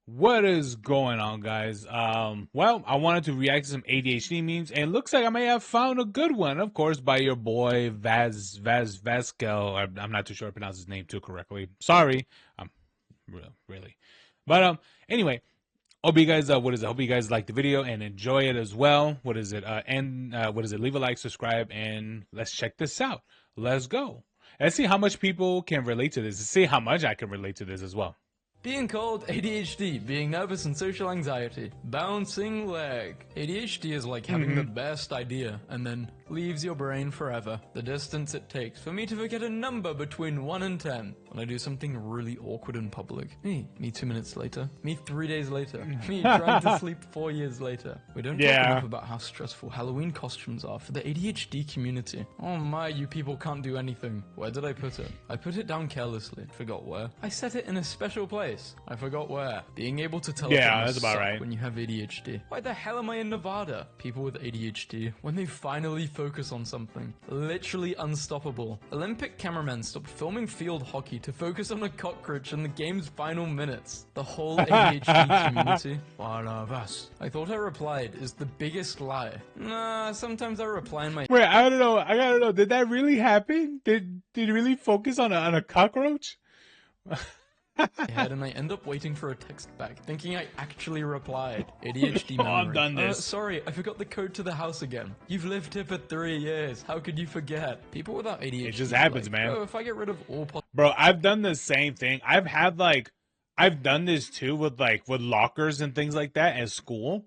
What is going on, guys? Well, I wanted to react to some ADHD memes, and it looks like I may have found a good one, of course, by your boy vaazkl. I'm not too sure I pronounced his name too correctly. Sorry, um, really. But anyway, hope you guys hope you guys like the video and enjoy it as well. Leave a like, subscribe, and let's check this out. Let's go. Let's see how much people can relate to this. Let's see how much I can relate to this as well. Being called ADHD, being nervous and social anxiety, bouncing leg. ADHD is like having the best idea and then leaves your brain forever. The distance it takes for me to forget a number between 1 and 10 when I do something really awkward in public. Me 2 minutes later. Me 3 days later. Me trying to sleep 4 years later. We don't talk enough about how stressful Halloween costumes are for the ADHD community. Oh my, you people can't do anything. Where did I put it? I put it down carelessly. Forgot where. I set it in a special place. I forgot where. Being able to tell that's about right. When you have ADHD. Why the hell am I in Nevada? People with ADHD, when they finally focus on something, literally unstoppable. Olympic cameramen stopped filming field hockey to focus on a cockroach in the game's final minutes. The whole ADHD community, one of us. I thought I replied is the biggest lie. Nah, sometimes I reply in my— Wait, I don't know. I gotta know. Did that really happen? Did you really focus on a cockroach? head, and I end up waiting for a text back, thinking I actually replied. ADHD memory. I've done this. Sorry, I forgot the code to the house again. You've lived here for 3 years. How could you forget? People without ADHD. It just happens, man. Oh, if I get rid of all Bro, I've done the same thing. I've done this too with lockers and things like that at school,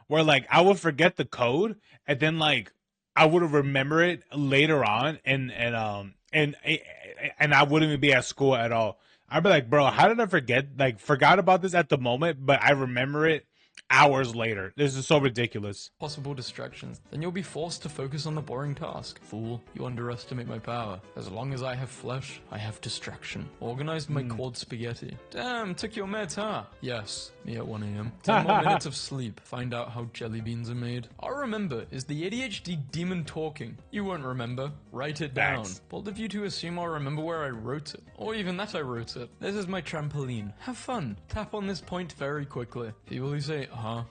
where I would forget the code and then I would remember it later on, and I wouldn't even be at school at all. I'd be like, bro, how did I forgot about this at the moment, but I remember it hours later. This is so ridiculous. Possible distractions, then you'll be forced to focus on the boring task. Fool, you underestimate my power. As long as I have flesh, I have distraction. Organized my cord spaghetti. Damn, took your meds, huh? Yes, me at 1 a.m. 10 more minutes of sleep. Find out how jelly beans are made. I'll remember is the ADHD demon talking. You won't remember. Write it down. Bold of you to assume I'll remember where I wrote it. Or even that I wrote it. This is my trampoline. Have fun. Tap on this point very quickly. People who say,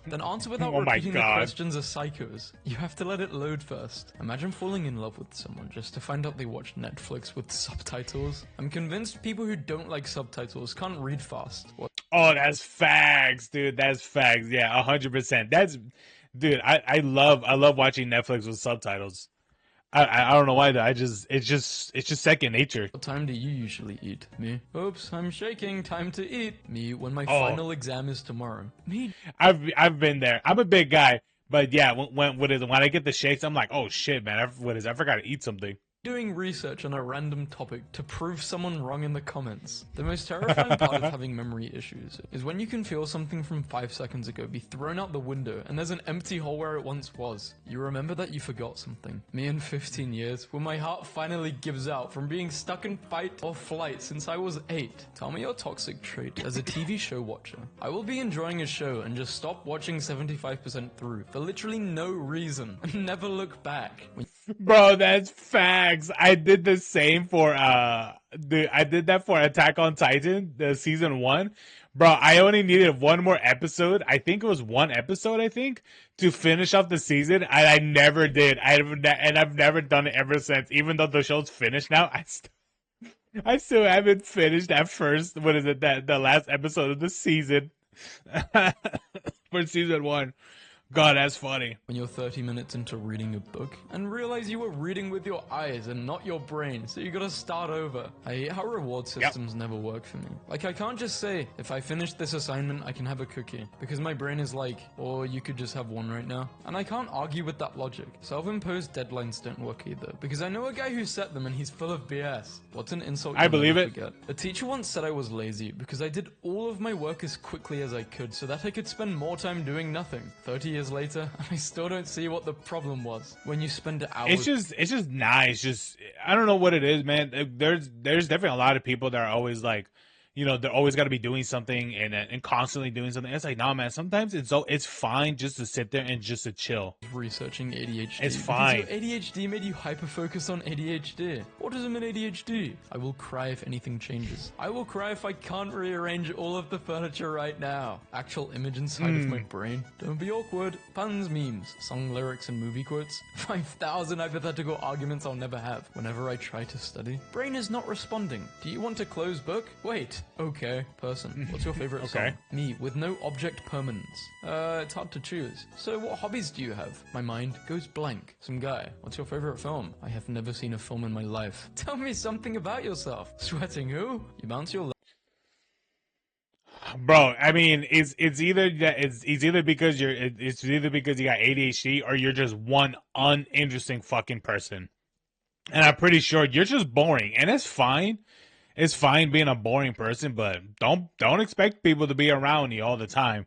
then answer without repeating the questions as psychos. You have to let it load first. Imagine falling in love with someone just to find out they watch Netflix with subtitles. I'm convinced people who don't like subtitles can't read fast. Oh, that's facts, dude. That's facts. Yeah, 100%. Dude, I love watching Netflix with subtitles. I don't know why though. It's just second nature. What time do you usually eat? Me? Oops, I'm shaking. Time to eat. Me when my final exam is tomorrow. Me. I've been there. I'm a big guy, but yeah, when I get the shakes, I'm like, oh shit, man. I forgot to eat something. Doing research on a random topic to prove someone wrong in the comments. The most terrifying part of having memory issues is when you can feel something from 5 seconds ago be thrown out the window and there's an empty hole where it once was. You remember that you forgot something. Me in 15 years, when my heart finally gives out from being stuck in fight or flight since I was 8. Tell me your toxic trait as a TV show watcher. I will be enjoying a show and just stop watching 75% through for literally no reason and never look back. Bro, that's facts. I did the same for I did that for Attack on Titan, the season 1. Bro, I only needed one more episode. I think it was one episode, to finish off the season. I never did. I've never done it ever since. Even though the show's finished now, I still haven't finished that first. What is it? The last episode of the season for season 1. God, that's funny. When you're 30 minutes into reading a book and realize you were reading with your eyes and not your brain, so you gotta start over. I hate how reward systems never work for me. I can't just say, if I finish this assignment, I can have a cookie. Because my brain is like, or you could just have one right now. And I can't argue with that logic. Self-imposed deadlines don't work either. Because I know a guy who set them and he's full of BS. What's an insult I believe it. Forget? A teacher once said I was lazy because I did all of my work as quickly as I could so that I could spend more time doing nothing. 30 years later, I still don't see what the problem was. When you spend hours, it's just nice. Just I don't know what it is, man. There's definitely a lot of people that are always like, you know, they're always got to be doing something and constantly doing something. It's like, nah, man. Sometimes it's fine just to sit there and just to chill. Researching ADHD. It's Because fine. your ADHD made you hyper-focus on ADHD. Autism and ADHD. I will cry if anything changes. I will cry if I can't rearrange all of the furniture right now. Actual image inside of my brain. Don't be awkward. Puns, memes, song lyrics, and movie quotes. 5,000 hypothetical arguments I'll never have whenever I try to study. Brain is not responding. Do you want a closed book? Wait. Okay. Person. What's your favorite song? Me, with no object permanence. It's hard to choose. So what hobbies do you have? My mind goes blank. Some guy. What's your favorite film? I have never seen a film in my life. Tell me something about yourself. Sweating who? You bounce your Bro, I mean, it's either that it's either because you got ADHD or you're just one uninteresting fucking person. And I'm pretty sure you're just boring, and it's fine. It's fine being a boring person, but don't expect people to be around you all the time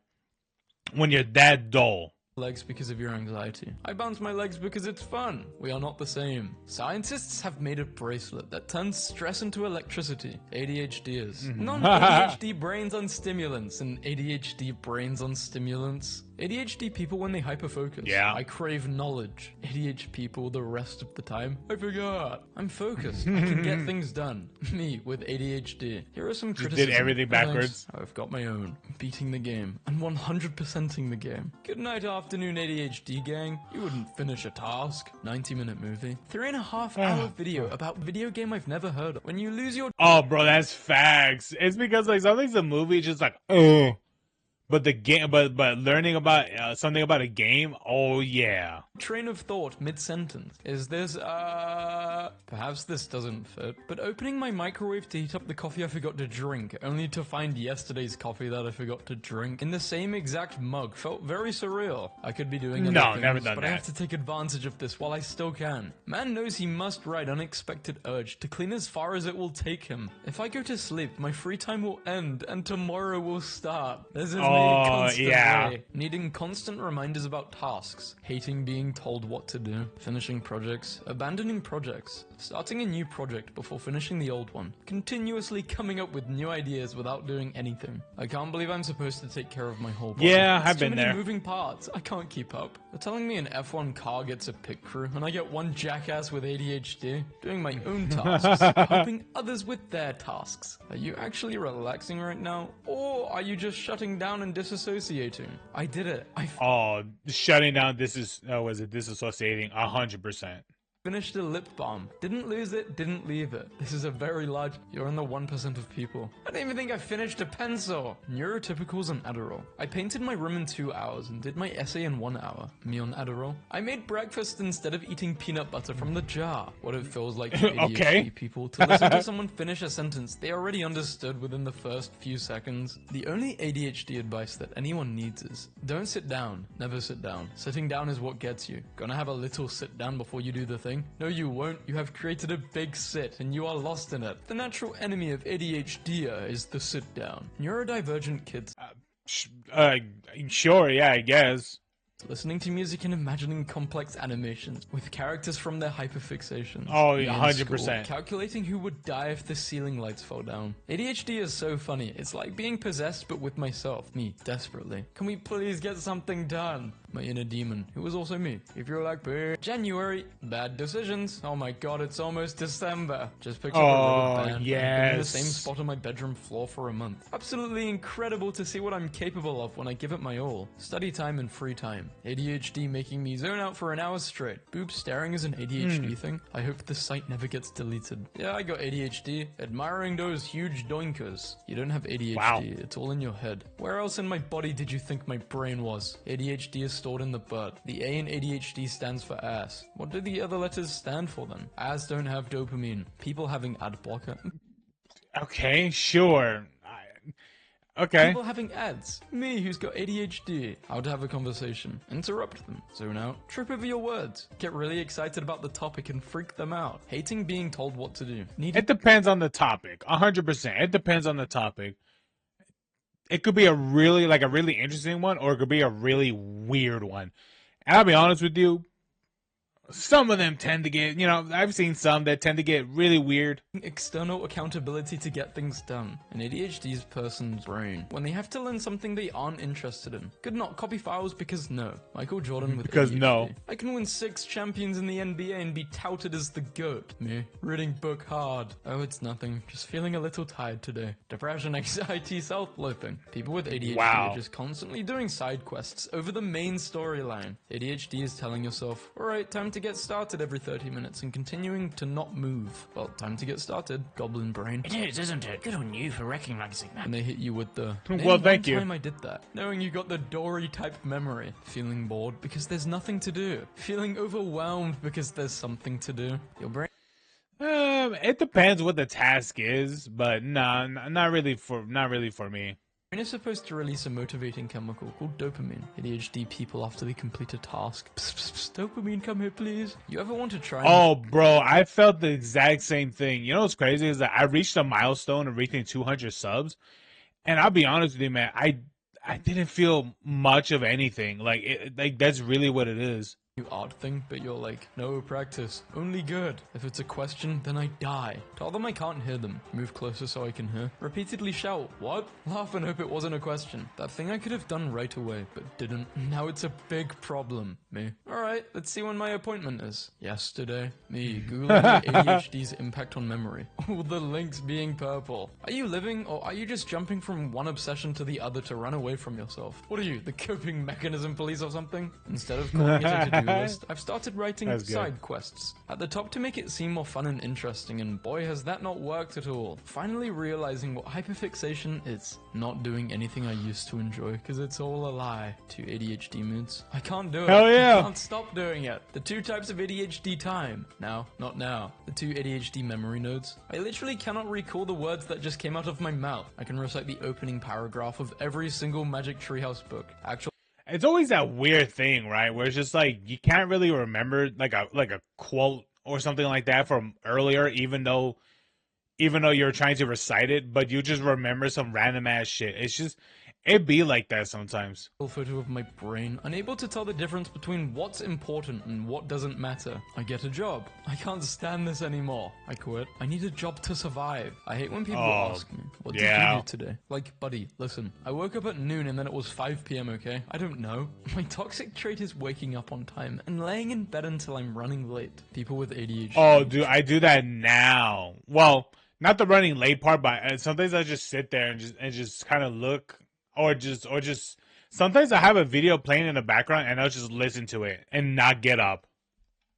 when you're that dull. legs because of your anxiety. I bounce my legs because it's fun. We are not the same. Scientists have made a bracelet that turns stress into electricity. ADHDers. Non-ADHD brains on stimulants and ADHD brains on stimulants. ADHD people when they hyperfocus. Yeah. I crave knowledge. ADHD people the rest of the time. I forgot. I'm focused. I can get things done. Me with ADHD. Here are some criticisms. Did everything backwards. I've got my own. Beating the game and 100%ing the game. Good night, afternoon ADHD gang. You wouldn't finish a task. 90-minute movie. 3.5 hour video about video game I've never heard of. When you lose your Oh, bro, that's facts. It's because like something's a movie, just like oh. But the game, but learning about something about a game, oh yeah. train of thought mid-sentence is this, perhaps this doesn't fit, but opening my microwave to heat up the coffee I forgot to drink, only to find yesterday's coffee that I forgot to drink in the same exact mug felt very surreal. I could be doing other No, things, never done but that. I have to take advantage of this while I still can. Man knows he must ride unexpected urge to clean as far as it will take him. If I go to sleep, my free time will end and tomorrow will start. This is me constantly. Yeah. Needing constant reminders about tasks, hating being told what to do, finishing projects, abandoning projects, starting a new project before finishing the old one, continuously coming up with new ideas without doing anything. I can't believe I'm supposed to take care of my whole body. Yeah, It's I've too been many there. moving parts. I can't keep up. They're telling me an F1 car gets a pit crew, and I get one jackass with ADHD doing my own tasks, helping others with their tasks. Are you actually relaxing right now, or are you just shutting down and disassociating? I did it. I Oh, shutting down. This is was it disassociating 100%. finished a lip balm. Didn't lose it, didn't leave it. This is a very large... You're in the 1% of people. I don't even think I finished a pencil. Neurotypicals and Adderall. I painted my room in 2 hours and did my essay in 1 hour. Me on Adderall. I made breakfast instead of eating peanut butter from the jar. What it feels like to ADHD Okay. people to listen to someone finish a sentence they already understood within the first few seconds. The only ADHD advice that anyone needs is, don't sit down. Never sit down. Sitting down is what gets you. Gonna have a little sit down before you do the thing? No, you won't. You have created a big sit, and you are lost in it. The natural enemy of ADHD is the sit down. Neurodivergent kids Sure, yeah, I guess. listening to music and imagining complex animations with characters from their hyperfixations. Oh, Me in 100%. school, calculating who would die if the ceiling lights fell down. ADHD is so funny. It's like being possessed, but with myself. Me, desperately. Can we please get something done? My inner demon, who was also me. If you're like, "Bleh." January, bad decisions. Oh my god, it's almost December. Just picture a Oh, rubber band. Been in the yes. same spot on my bedroom floor for a month. Absolutely incredible to see what I'm capable of when I give it my all. Study time and free time. ADHD making me zone out for an hour straight. Boob staring is an ADHD thing. I hope the site never gets deleted. Yeah, I got ADHD. Admiring those huge doinkers. You don't have ADHD. Wow. It's all in your head. Where else in my body did you think my brain was? ADHD is stored in the butt. The A in ADHD stands for ass. What do the other letters stand for then? Ass don't have dopamine. People having ad blocker. Okay, sure. Okay. People having ads. Me, who's got ADHD. How to have a conversation. Interrupt them. Zone out. Trip over your words. Get really excited about the topic and freak them out. Hating being told what to do. It depends on the topic. 100%. It depends on the topic. It could be a really interesting one, or it could be a really weird one. And I'll be honest with you, some of them tend to get, I've seen some that tend to get really weird. External accountability to get things done. An ADHD's person's brain. When they have to learn something they aren't interested in. Could not copy files because no. Michael Jordan with Because ADHD. no. I can win 6 champions in the NBA and be touted as the GOAT. Me. Reading book hard. Oh, it's nothing. Just feeling a little tired today. Depression, anxiety, self-loathing. People with ADHD are just constantly doing side quests over the main storyline. ADHD is telling yourself, alright, time to get started every 30 minutes and continuing to not move. Well, time to get started, goblin brain. It is, isn't it? Good on you for recognizing that. And they hit you with the, well, thank you. One time I did that. Knowing you got the Dory type memory. Feeling bored because there's nothing to do. Feeling overwhelmed because there's something to do. Your brain It depends what the task is, but nah, not really for me. is supposed to release a motivating chemical called dopamine. ADHD people after they complete a task. Psst, psst, psst, dopamine, come here, please. You ever want to try? Oh, bro, I felt the exact same thing. You know what's crazy is that I reached a milestone of reaching 200 subs, and I'll be honest with you, man, I didn't feel much of anything. Like that's really what it is. You art thing, but you're like, no practice, only good. If it's a question, then I die. Tell them I can't hear them. Move closer so I can hear. Repeatedly shout, what? Laugh and hope it wasn't a question. That thing I could have done right away, but didn't. Now it's a big problem. Me. Alright, let's see when my appointment is. Yesterday. Me, Googling ADHD's impact on memory. All the links being purple. Are you living, or are you just jumping from one obsession to the other to run away from yourself? What are you, the coping mechanism police or something? Instead of calling it a to-do list, I've started writing side quests at the top to make it seem more fun and interesting, and boy has that not worked at all. Finally realizing what hyperfixation is. Not doing anything I used to enjoy because it's all a lie. 2 ADHD moods. I can't do it. Hell yeah. I can't stop doing it. The 2 types of ADHD time. Now, not now. The 2 ADHD memory nodes. I literally cannot recall the words that just came out of my mouth. I can recite the opening paragraph of every single Magic Treehouse book. It's always that weird thing, right? Where it's just like you can't really remember like a quote or something like that from earlier, even though you're trying to recite it, but you just remember some random ass shit. It be like that sometimes. Photo of my brain, unable to tell the difference between what's important and what doesn't matter. I get a job. I can't stand this anymore. I quit. I need a job to survive. I hate when people ask me, what did you do today? Like, buddy, listen, I woke up at noon and then it was 5 p.m, okay? I don't know. My toxic trait is waking up on time and laying in bed until I'm running late. People with ADHD. Oh, dude, I do that now. Well, not the running late part, but sometimes I just sit there and just kind of look. Or just sometimes I have a video playing in the background and I'll just listen to it and not get up.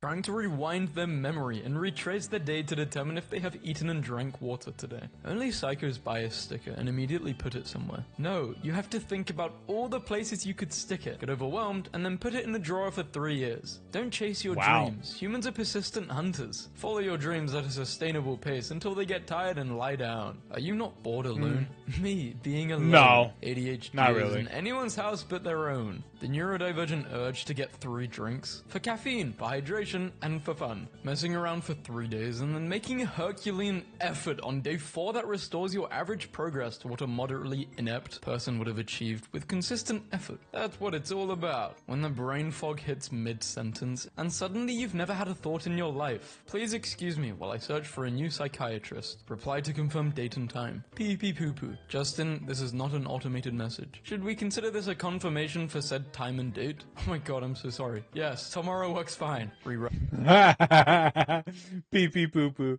Trying to rewind their memory and retrace their day to determine if they have eaten and drank water today. Only psychos buy a sticker and immediately put it somewhere. No, you have to think about all the places you could stick it, get overwhelmed, and then put it in a drawer for 3 years. Don't chase your dreams. Humans are persistent hunters. Follow your dreams at a sustainable pace until they get tired and lie down. Are you not bored alone? Me, being alone. No, ADHD not is really. in anyone's house but their own. The neurodivergent urge to get 3 drinks. For caffeine, for hydration, and for fun. Messing around for 3 days and then making a Herculean effort on day 4 that restores your average progress to what a moderately inept person would have achieved with consistent effort. That's what it's all about. When the brain fog hits mid-sentence and suddenly you've never had a thought in your life. Please excuse me while I search for a new psychiatrist. Reply to confirm date and time. Pee pee poo poo. Justin, this is not an automated message. Should we consider this a confirmation for said time and date? Oh my god, I'm so sorry. Yes, tomorrow works fine. Rewrite. Pee pee poo poo.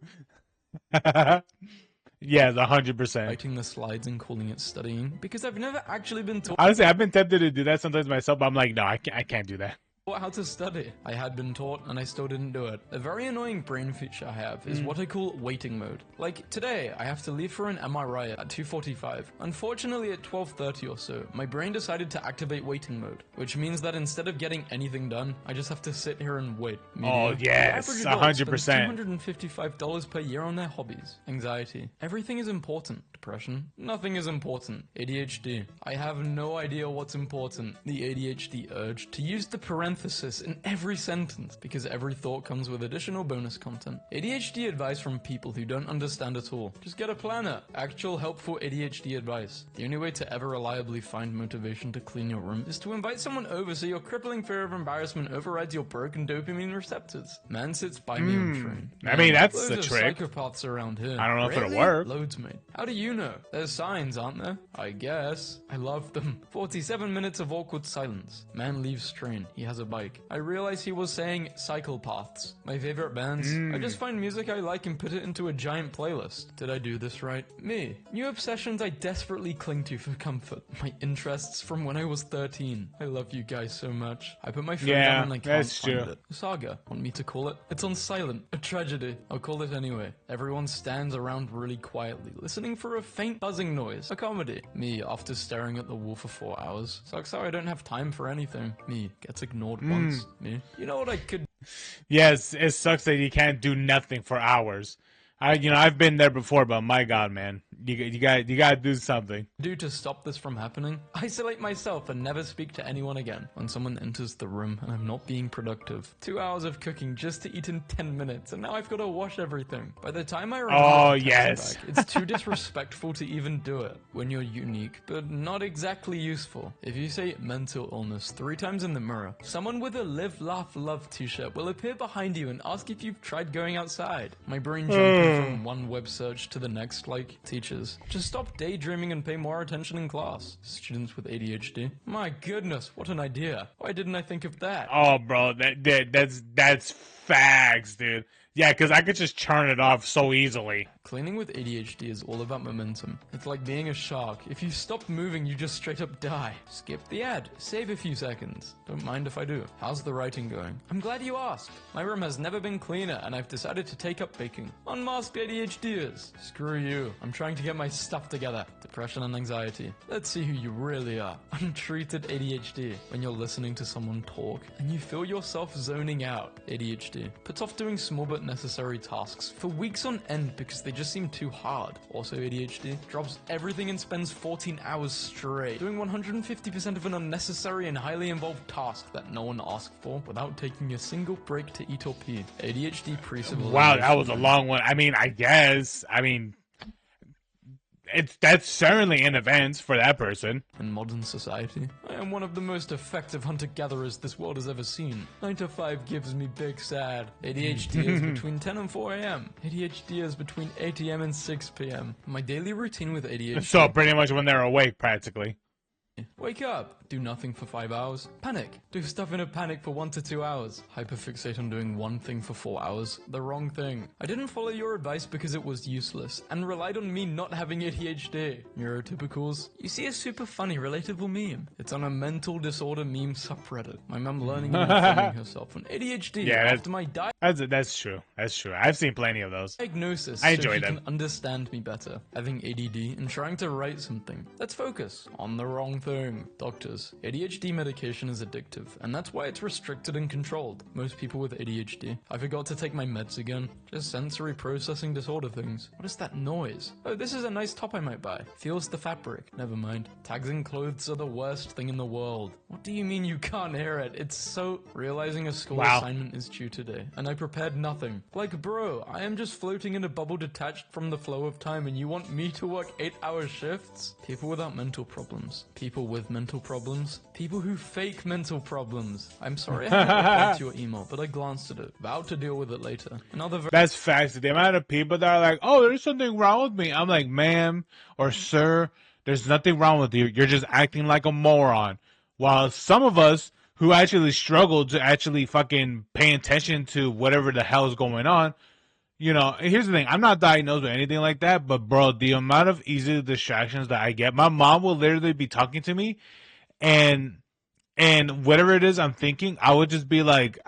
Yeah, 100%. Writing the slides and calling it studying because I've never actually been taught. Honestly, I've been tempted to do that sometimes myself, but I'm like, no, I can't do that. How to study. I had been taught and I still didn't do it. A very annoying brain feature I have is what I call waiting mode. Like today, I have to leave for an MRI at 2:45. Unfortunately at 12:30 or so, my brain decided to activate waiting mode, which means that instead of getting anything done, I just have to sit here and wait. Oh yes, 100%. $255 per year on their hobbies. Anxiety. Everything is important. Depression. Nothing is important. ADHD. I have no idea what's important. The ADHD urge to use the parental emphasis in every sentence because every thought comes with additional bonus content. ADHD advice from people who don't understand at all. Just get a planner. Actual helpful ADHD advice. The only way to ever reliably find motivation to clean your room is to invite someone over so your crippling fear of embarrassment overrides your broken dopamine receptors. Man sits by me on train. I mean, that's Loads the of trick. Psychopaths around here. I don't know if it'll Really? work. Loads, mate. How do you know? There's signs, aren't there? I guess. I love them. 47 minutes of awkward silence. Man leaves train. He has a bike. I realize he was saying psychopaths. My favorite bands. I just find music I like and put it into a giant playlist. Did I do this right? Me. New obsessions I desperately cling to for comfort. My interests from when I was 13. I love you guys so much. I put my phone down and I can't that's find true. it. Saga. Want me to call it? It's on silent. A tragedy. I'll call it anyway. Everyone stands around really quietly, listening for a faint buzzing noise. A comedy. Me, after staring at the wall for 4 hours. Sucks how I don't have time for anything. Me, gets ignored once. Me. You know what I could Yes, it sucks that you can't do nothing for hours. I've been there before, but my God, man, you got to do something. do to stop this from happening? Isolate myself and never speak to anyone again. When someone enters the room and I'm not being productive. 2 hours of cooking just to eat in 10 minutes, and now I've got to wash everything. By the time I remember to text yes. back, it's too disrespectful to even do it. When you're unique, but not exactly useful. If you say mental illness 3 times in the mirror, someone with a live, laugh, love t-shirt will appear behind you and ask if you've tried going outside. My brain jumping from one web search to the next, like teachers. Just stop daydreaming and pay more attention in class. Students with ADHD. My goodness, what an idea. Why didn't I think of that? Oh, bro, that's facts, dude. Yeah, because I could just churn it off so easily. Cleaning with ADHD is all about momentum. It's like being a shark. If you stop moving, you just straight up die. Skip the ad. Save a few seconds. Don't mind if I do. How's the writing going? I'm glad you asked. My room has never been cleaner, and I've decided to take up baking. Unmasked ADHDers. Screw you. I'm trying to get my stuff together. Depression and anxiety. Let's see who you really are. Untreated ADHD. When you're listening to someone talk, and you feel yourself zoning out. ADHD. Puts off doing small but necessary tasks for weeks on end because they just seem too hard. Also ADHD. Drops everything and spends 14 hours straight doing 150% of an unnecessary and highly involved task that no one asked for without taking a single break to eat or pee. ADHD pre-civilization. Wow, that was a long one. I mean, I guess. That's certainly an event for that person. In modern society, I am one of the most effective hunter-gatherers this world has ever seen. 9 to 5 gives me big sad. ADHD is between 10 and 4 a.m. ADHD is between 8 a.m. and 6 p.m. My daily routine with ADHD. So pretty much when they're awake, practically. Wake up, do nothing for 5 hours. Panic, do stuff in a panic for 1 to 2 hours. Hyperfixate on doing one thing for 4 hours. The wrong thing. I didn't follow your advice because it was useless and relied on me not having ADHD. Neurotypicals. You see a super funny, relatable meme. It's on a mental disorder meme subreddit. My mum learning and informing herself on ADHD after my That's true. That's true. I've seen plenty of those. diagnosis I so enjoy she them. can understand me better. Having ADD and trying to write something. Let's focus on the wrong thing. Doctors. ADHD medication is addictive, and that's why it's restricted and controlled. Most people with ADHD. I forgot to take my meds again. Just sensory processing disorder things. What is that noise? Oh, this is a nice top I might buy. Feels the fabric. Never mind. Tags in clothes are the worst thing in the world. What do you mean you can't hear it? It's so... Realizing a school assignment is due today, and I prepared nothing. Like, bro, I am just floating in a bubble detached from the flow of time, and you want me to work 8-hour shifts? People without mental problems. People with mental problems. People who fake mental problems. I'm sorry I haven't replied to your email, but I glanced at it. Vowed to deal with it later. Another That's facts. The amount of people that are like, oh, there's something wrong with me. I'm like, ma'am or sir, there's nothing wrong with you. You're just acting like a moron. While some of us who actually struggle to actually fucking pay attention to whatever the hell is going on, you know, here's the thing. I'm not diagnosed with anything like that, but bro, the amount of easy distractions that I get, my mom will literally be talking to me and whatever it is I'm thinking, I would just be like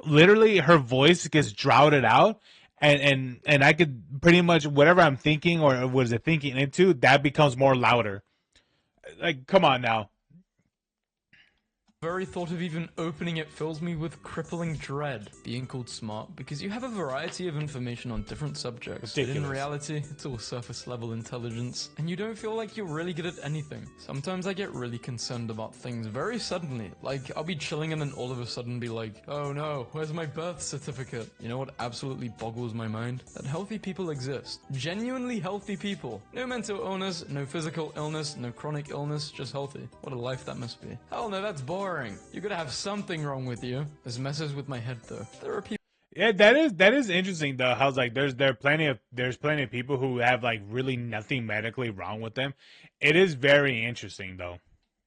literally her voice gets droughted out and I could pretty much whatever I'm thinking or was it thinking into, that becomes more louder. Like, come on now. very thought of even opening it fills me with crippling dread. Being called smart because you have a variety of information on different subjects. But in reality, it's all surface level intelligence, and you don't feel like you're really good at anything. Sometimes I get really concerned about things very suddenly. Like, I'll be chilling and then all of a sudden be like, oh no, where's my birth certificate? You know what absolutely boggles my mind? That healthy people exist. Genuinely healthy people. No mental illness, no physical illness, no chronic illness, just healthy. What a life that must be. Hell no, that's boring. You gotta have something wrong with you. This messes with my head though. There are people. Yeah, that is interesting though. How like there's plenty of people who have like really nothing medically wrong with them. It is very interesting though.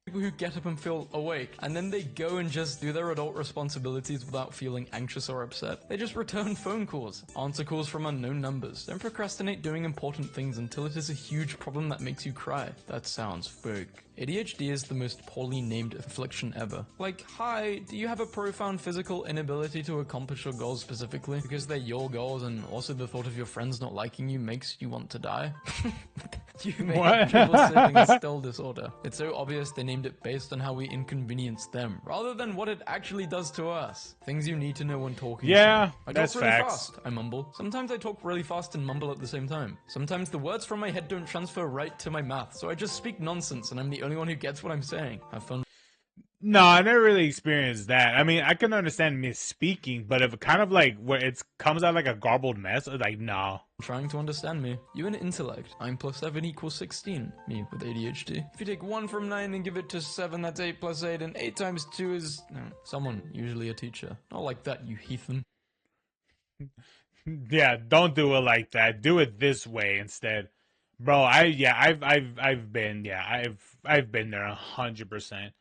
People who get up and feel awake, and then they go and just do their adult responsibilities without feeling anxious or upset. They just return phone calls, answer calls from unknown numbers, don't procrastinate doing important things until it is a huge problem that makes you cry. That sounds fake. ADHD is the most poorly named affliction ever. Like, hi, do you have a profound physical inability to accomplish your goals specifically? Because they're your goals and also the thought of your friends not liking you makes you want to die? You may have trouble sitting a still disorder. It's so obvious they named it based on how we inconvenience them, rather than what it actually does to us. Things you need to know when talking. Yeah, I that's talk really facts. fast, I mumble. Sometimes I talk really fast and mumble at the same time. Sometimes the words from my head don't transfer right to my mouth, so I just speak nonsense and I'm the only one who gets what I'm saying. Have fun. No, I never really experienced that. I mean, I can understand misspeaking, but if it kind of like where it comes out like a garbled mess, it's like, no. Trying to understand me. You an intellect. 9 plus 7 equals 16. Me with ADHD. If you take 1 from 9 and give it to 7, that's 8 plus 8, and 8 times 2 is... No, someone, usually a teacher. Not like that, you heathen. Yeah, don't do it like that. Do it this way instead. Bro, I've been there 100%.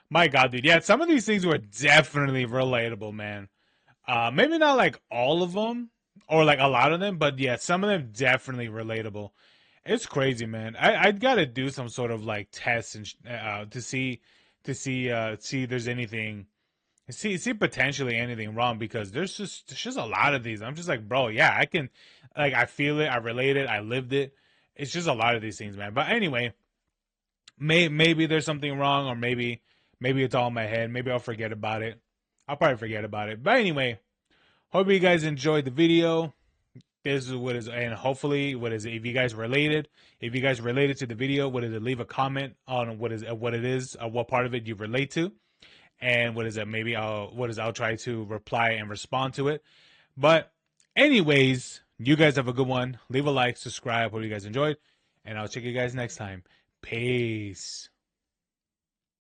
My God, dude. Yeah, some of these things were definitely relatable, man. Maybe not like all of them or like a lot of them, but yeah, some of them definitely relatable. It's crazy, man. I gotta do some sort of like test and to see there's anything, see potentially anything wrong, because there's just a lot of these. I'm just like, bro, yeah, I can, like, I feel it, I relate it, I lived it. It's just a lot of these things, man. But anyway, maybe there's something wrong, or maybe it's all in my head. Maybe I'll forget about it. I'll probably forget about it. But anyway, hope you guys enjoyed the video. This is what is, and hopefully, what is it? If you guys related to the video, what is it? Leave a comment on what it is, what part of it you relate to, and what is it? Maybe I'll try to reply and respond to it. But anyways, you guys have a good one. Leave a like, subscribe. Hope you guys enjoyed, and I'll check you guys next time. Peace.